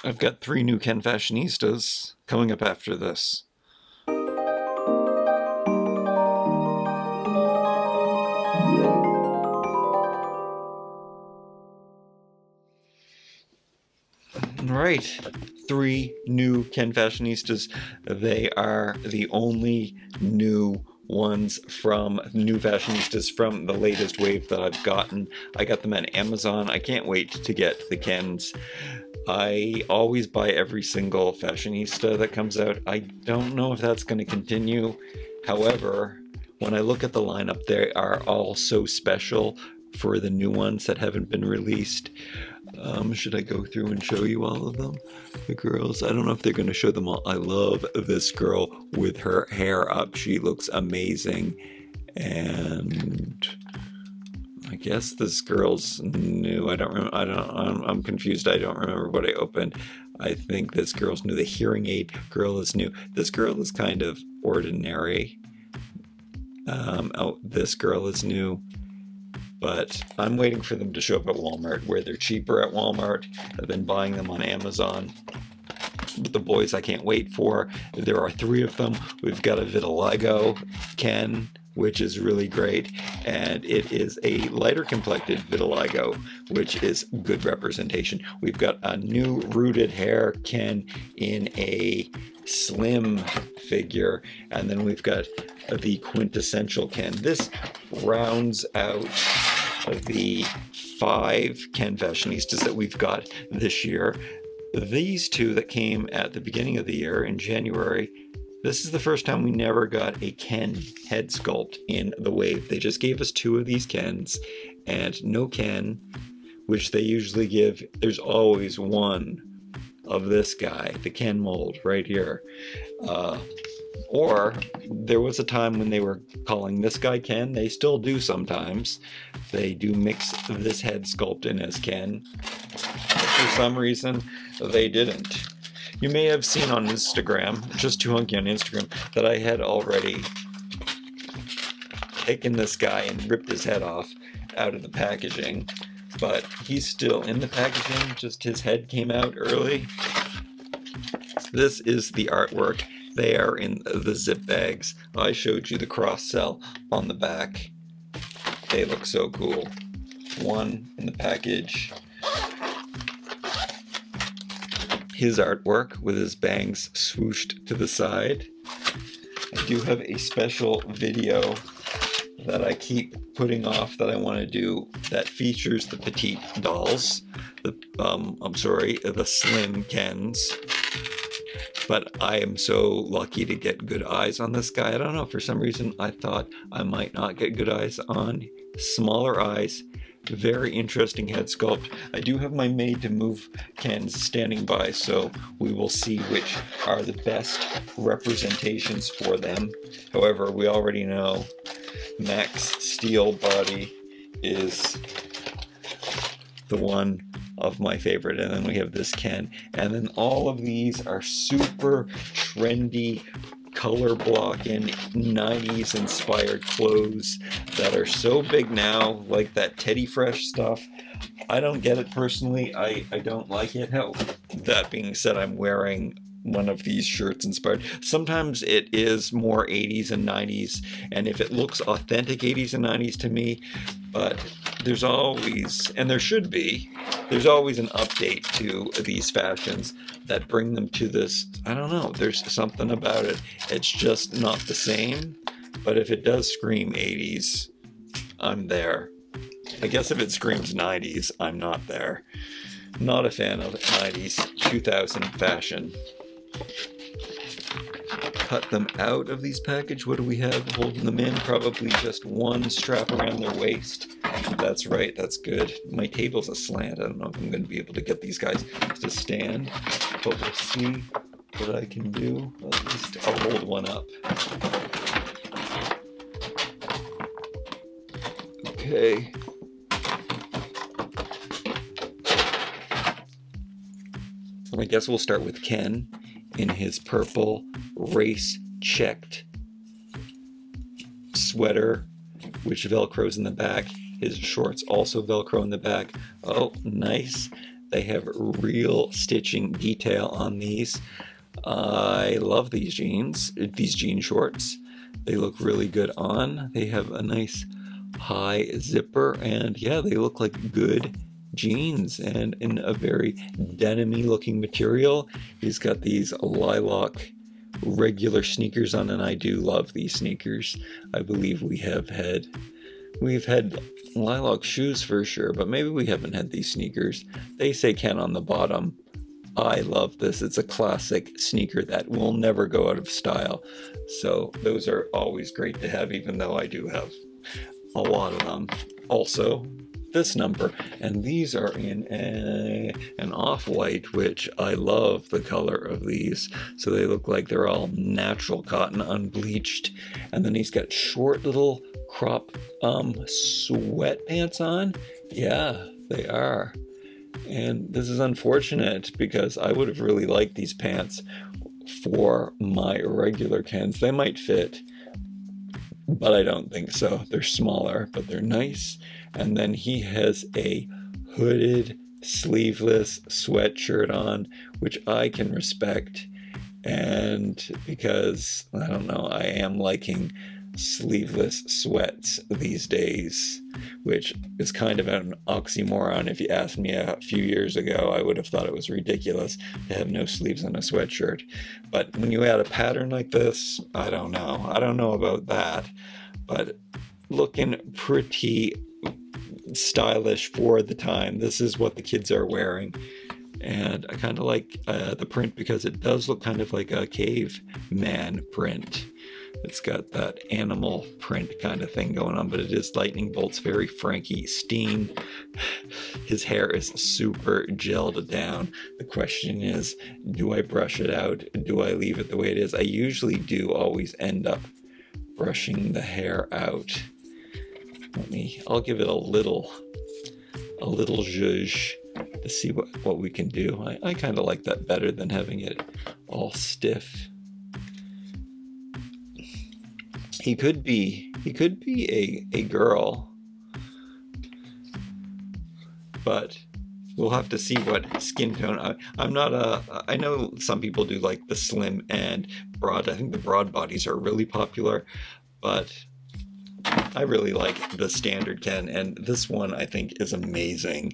I've got 3 new Ken Fashionistas coming up after this. Right, 3 new Ken Fashionistas. They are the only new ones from new Fashionistas from the latest wave that I've gotten. I got them on Amazon. I can't wait to get the Kens. I always buy every single Fashionista that comes out. I don't know if that's going to continue. However, when I look at the lineup, they are all so special for the new ones that haven't been released. Should I go through and show you all of them? The girls, I don't know if they're going to show them all. I love this girl with her hair up. She looks amazing. And I guess this girl's new. I don't remember. I'm confused. I don't remember what I opened. I think this girl's new. The hearing aid girl is new. This girl is kind of ordinary. Oh, this girl is new. But I'm waiting for them to show up at Walmart, where they're cheaper at Walmart. I've been buying them on Amazon. But the boys I can't wait for. There are 3 of them. We've got a vitiligo Ken, which is really great. And it is a lighter complected vitiligo, which is good representation. We've got a new rooted hair Ken in a slim figure. And then we've got the quintessential Ken. This rounds out the 5 Ken Fashionistas that we've got this year. These 2 that came at the beginning of the year in January, this is the first time we never got a Ken head sculpt in the wave. They just gave us 2 of these Kens and no Ken, which they usually give. There's always one of this guy, the Ken mold right here. Or there was a time when they were calling this guy Ken. They still do sometimes. They do mix this head sculpt in as Ken. But for some reason, they didn't. You may have seen on Instagram, just toohunky on Instagram, that I had already taken this guy and ripped his head off out of the packaging. But he's still in the packaging, just his head came out early. This is the artwork. They are in the zip bags. I showed you the cross-sell on the back. They look so cool. One in the package. His artwork with his bangs swooshed to the side. I do have a special video that I keep putting off that I want to do that features the petite dolls. The slim Kens. But I am so lucky to get good eyes on this guy. I don't know, for some reason I thought I might not get good eyes on. Smaller eyes, very interesting head sculpt. I do have my made to move Kens standing by, so we will see which are the best representations for them. However, we already know Max Steel Body is the one of my favorite, and then we have this Ken, and then all of these are super trendy color blocking 90s inspired clothes that are so big now, like that Teddy Fresh stuff. I don't get it personally. I don't like it. How that being said, I'm wearing one of these shirts inspired. Sometimes it is more 80s and 90s, and if it looks authentic 80s and 90s to me, but there's always, and there should be, there's always an update to these fashions that bring them to this, I don't know, there's something about it. It's just not the same, but if it does scream 80s, I'm there. I guess if it screams 90s, I'm not there. Not a fan of 90s, 2000 fashion. Cut them out of these packages. What do we have holding them in? Probably just one strap around their waist. That's right, that's good. My table's aslant. I don't know if I'm going to be able to get these guys to stand, but we'll see what I can do. At least I'll hold one up. Okay. I guess we'll start with Ken in his purple race checked sweater, which velcros in the back. His shorts also velcro in the back. Oh, nice. They have real stitching detail on these. I love these jean shorts. They look really good on. They have a nice high zipper, and yeah, they look like good jeans, and in a very denim-y looking material. He's got these lilac regular sneakers on, and I do love these sneakers. I believe we've had lilac shoes for sure, but maybe we haven't had these sneakers. They say Ken on the bottom. I love this. It's a classic sneaker that will never go out of style. So those are always great to have, even though I do have a lot of them. Also, this number, and these are in an off-white, which I love the color of these. So they look like they're all natural cotton, unbleached. And then he's got short little crop sweatpants on. Yeah, they are. And this is unfortunate because I would have really liked these pants for my regular Kens. They might fit, but I don't think so. They're smaller, but they're nice. And then he has a hooded, sleeveless sweatshirt on, which I can respect. And because, I don't know, I am liking sleeveless sweats these days, which is kind of an oxymoron. If you asked me a few years ago, I would have thought it was ridiculous to have no sleeves on a sweatshirt. But when you add a pattern like this, I don't know about that, but looking pretty stylish for the time. This is what the kids are wearing, and I kind of like the print because it does look kind of like a caveman print. It's got that animal print kind of thing going on, but it is lightning bolts, very Frankie Steen. His hair is super gelled down. The question is, do I brush it out? Do I leave it the way it is? I usually do always end up brushing the hair out. I'll give it a little zhuzh to see what we can do. I kind of like that better than having it all stiff. He could be a girl, but we'll have to see what skin tone. I know some people do like the slim and broad. I think the broad bodies are really popular, but I really like the standard Ken, and this one I think is amazing.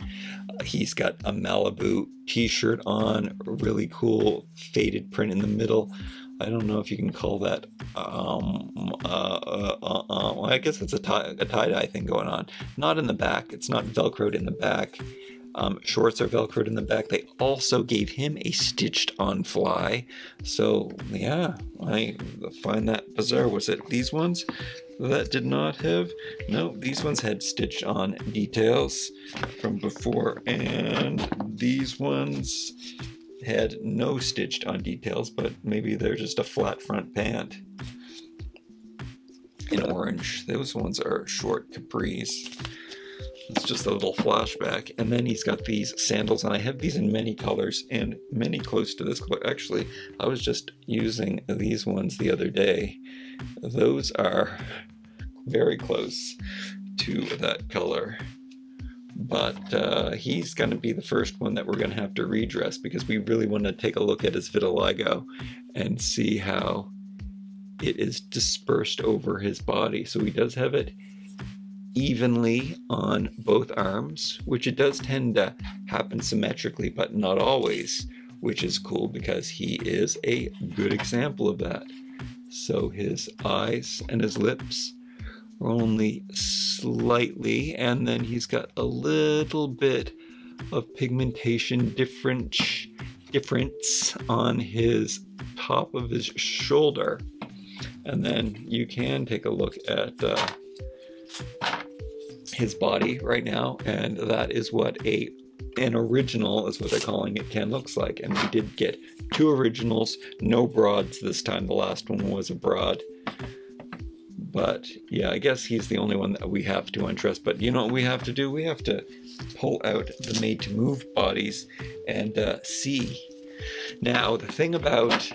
He's got a Malibu t-shirt on, a really cool faded print in the middle. I don't know if you can call that, I guess it's a tie-dye thing going on. Not in the back. It's not Velcroed in the back. Shorts are Velcroed in the back. They also gave him a stitched-on fly. So, yeah, I find that bizarre. Was it these ones that did not have? No, these ones had stitched-on details from before, and these ones had no stitched on details, but maybe they're just a flat front pant in orange. Those ones are short capris. It's just a little flashback. And then he's got these sandals, and I have these in many colors and many close to this color. Actually, I was just using these ones the other day. Those are very close to that color. But he's going to be the first one that we're going to have to redress, because we really want to take a look at his vitiligo and see how it is dispersed over his body. So he does have it evenly on both arms, which it does tend to happen symmetrically, but not always, which is cool because he is a good example of that. So his eyes and his lips only slightly, and then he's got a little bit of pigmentation difference on his top of his shoulder. And then you can take a look at his body right now, and that is what an original, is what they're calling it, Ken looks like. And we did get 2 originals, no broads this time. The last one was a broad. But yeah, I guess he's the only one that we have to undress. But you know what we have to do? We have to pull out the made to move bodies and see. Now, the thing about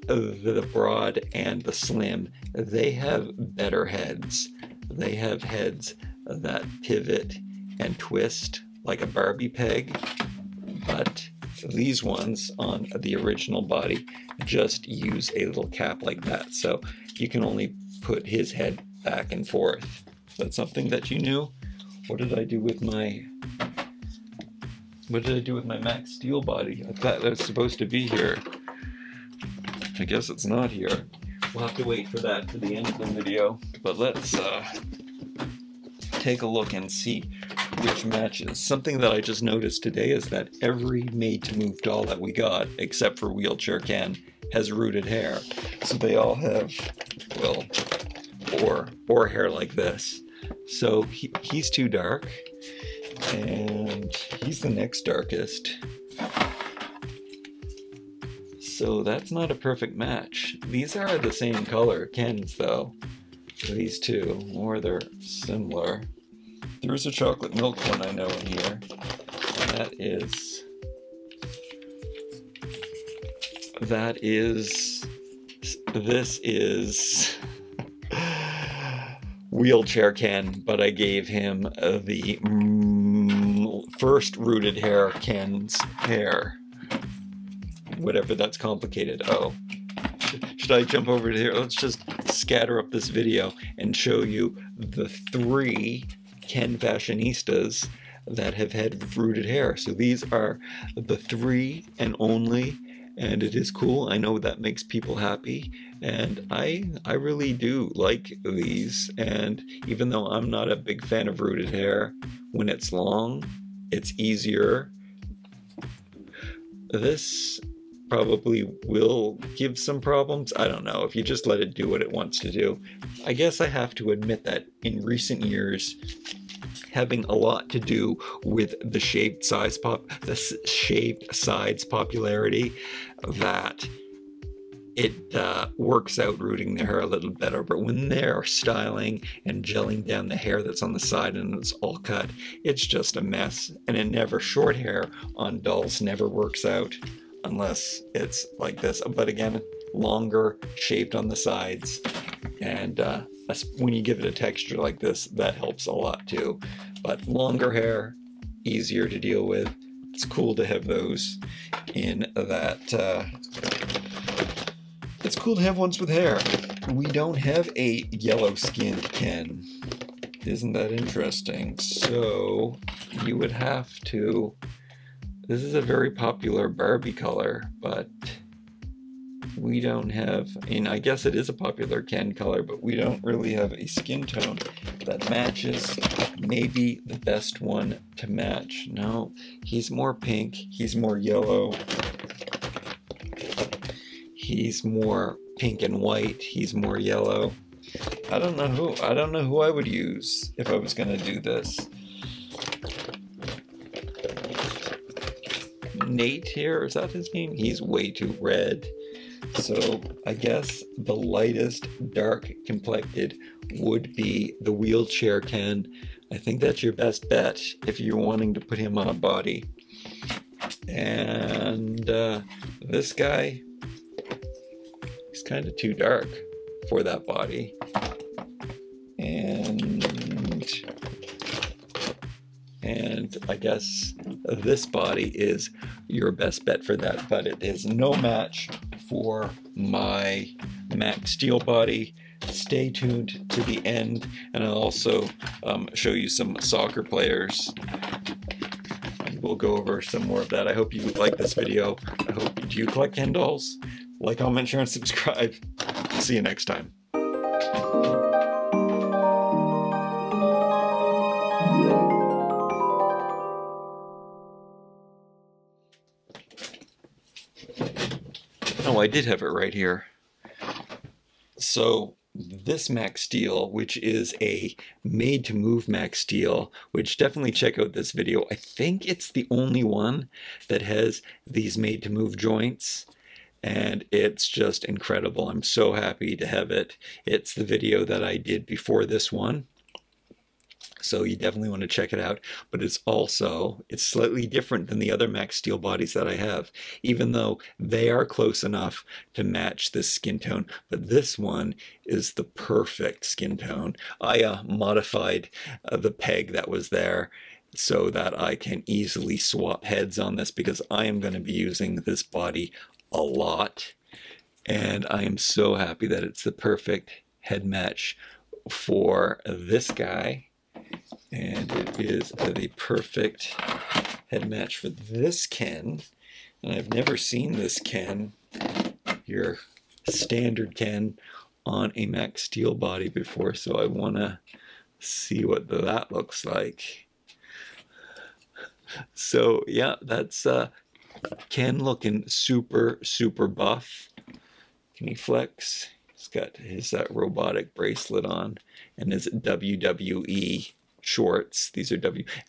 the broad and the slim, they have better heads. They have heads that pivot and twist like a Barbie peg. but these ones on the original body just use a little cap like that, so you can only put his head back and forth. That's something that you knew. What did I do with my Max Steel body? I thought that was supposed to be here. I guess it's not here. We'll have to wait for that to the end of the video, but let's take a look and see which matches. Something that I just noticed today is that every made-to-move doll that we got, except for Wheelchair Ken, has rooted hair. So they all have, well, or hair like this. So he's too dark, and he's the next darkest. So that's not a perfect match. These are the same color, Ken's though. These two, or they're similar. There's a chocolate milk one I know in here. This is Wheelchair Ken, but I gave him the first rooted hair Ken's hair. Whatever, that's complicated. Oh. Should I jump over to here? Let's just scatter up this video and show you the 3 Ken Fashionistas that have had rooted hair. So these are the 3 and only, and it is cool. I know that makes people happy, and I really do like these. And even though I'm not a big fan of rooted hair, when it's long, it's easier. This probably will give some problems. I don't know, if you just let it do what it wants to do. I guess I have to admit that in recent years, having a lot to do with the shaved sides popularity, that it works out rooting the hair a little better. But when they're styling and gelling down the hair that's on the side and it's all cut, it's just a mess. And it never, short hair on dolls never works out unless it's like this. But again, longer, shaved on the sides, and when you give it a texture like this, that helps a lot too. But longer hair, easier to deal with. It's cool to have those in that. It's cool to have ones with hair. We don't have a yellow-skinned Ken. Isn't that interesting? So you would have to. This is a very popular Barbie color, but we don't have, and I guess it is a popular Ken color, but we don't really have a skin tone that matches. Maybe the best one to match. No, he's more pink, he's more yellow, he's more pink and white, he's more yellow. I don't know who I would use if I was gonna do this. Nate here, is that his name? He's way too red. So I guess the lightest dark complected would be the Wheelchair Ken. I think that's your best bet if you're wanting to put him on a body. And this guy, he's kind of too dark for that body. And I guess this body is your best bet for that, but it is no match for my Max Steel body. Stay tuned to the end, and I'll also show you some soccer players. And we'll go over some more of that. I hope you like this video. Do you collect Ken dolls? Like, comment, share, and subscribe. See you next time. Oh, I did have it right here. So this Max Steel, which is a made-to-move Max Steel, which definitely check out this video. I think it's the only one that has these made-to-move joints, and it's just incredible. I'm so happy to have it. It's the video that I did before this one, so you definitely want to check it out. But it's slightly different than the other Max Steel bodies that I have, even though they are close enough to match this skin tone. But this one is the perfect skin tone. I modified the peg that was there, so that I can easily swap heads on this, because I am going to be using this body a lot. And I am so happy that it's the perfect head match for this guy. And it is the perfect head match for this Ken. And I've never seen this Ken, your standard Ken, on a Max Steel body before. So I want to see what that looks like. So yeah, that's Ken looking super, super buff. Can he flex? He's got his robotic bracelet on and his WWE shorts. These are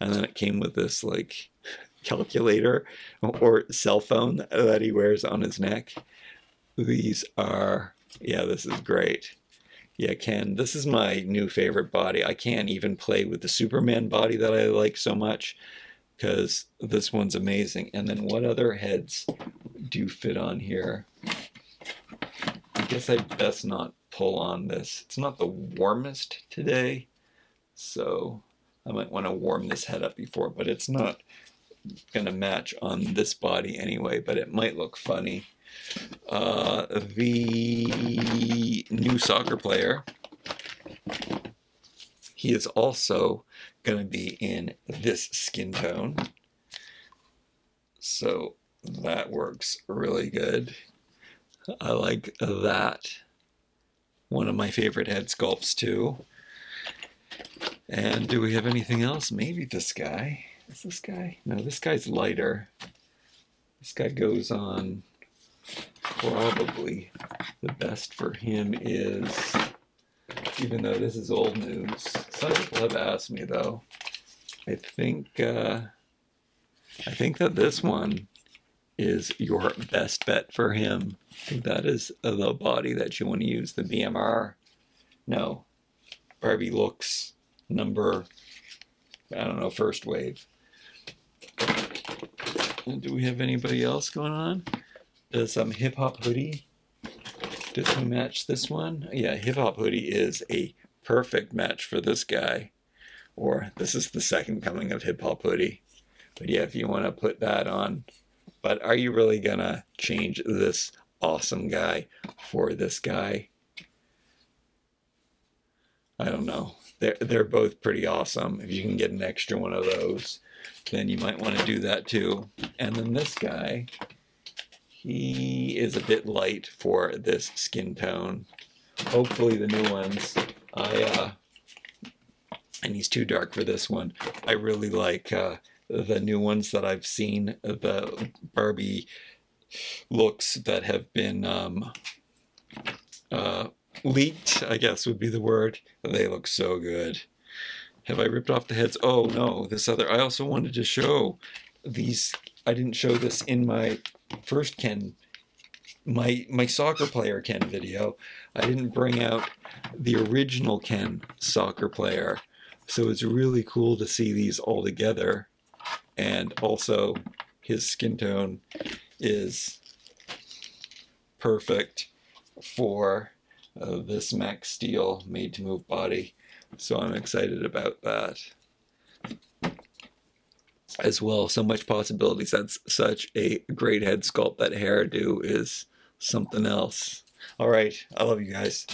and then it came with this like calculator or cell phone that he wears on his neck. These are, yeah, this is great. Yeah, Ken, this is my new favorite body. I can't even play with the Superman body that I like so much, because this one's amazing. And then what other heads do fit on here? I guess I'd best not pull on this. It's not the warmest today, so I might want to warm this head up before, but it's not going to match on this body anyway, but it might look funny. The new soccer player, he is also going to be in this skin tone, so that works really good. I like that. One of my favorite head sculpts too. And do we have anything else? Maybe this guy. Is this guy? No, this guy's lighter. This guy goes on. Probably the best for him is, even though this is old news, some people have asked me though, I think that this one is your best bet for him. I think that is the body that you want to use, the BMR. No, Barbie Looks number, I don't know, first wave. And do we have anybody else going on? Does Hip Hop Hoodie, does he match this one? Yeah, Hip Hop Hoodie is a perfect match for this guy. Or this is the second coming of Hip Hop Hoodie. But yeah, if you want to put that on. But are you really going to change this awesome guy for this guy? I don't know. They're both pretty awesome. If you can get an extra one of those, then you might want to do that too. And then this guy, he is a bit light for this skin tone. Hopefully the new ones, and he's too dark for this one. I really like the new ones that I've seen, the Barbie looks that have been leaked, I guess would be the word. They look so good. Have I ripped off the heads? Oh no, this other, I also wanted to show these. I didn't show this in my first Ken, my soccer player Ken video. I didn't bring out the original Ken soccer player. So it's really cool to see these all together. And also his skin tone is perfect for this Max Steel made to move body. So I'm excited about that as well. So much possibilities. That's such a great head sculpt. That hairdo is something else. All right. I love you guys.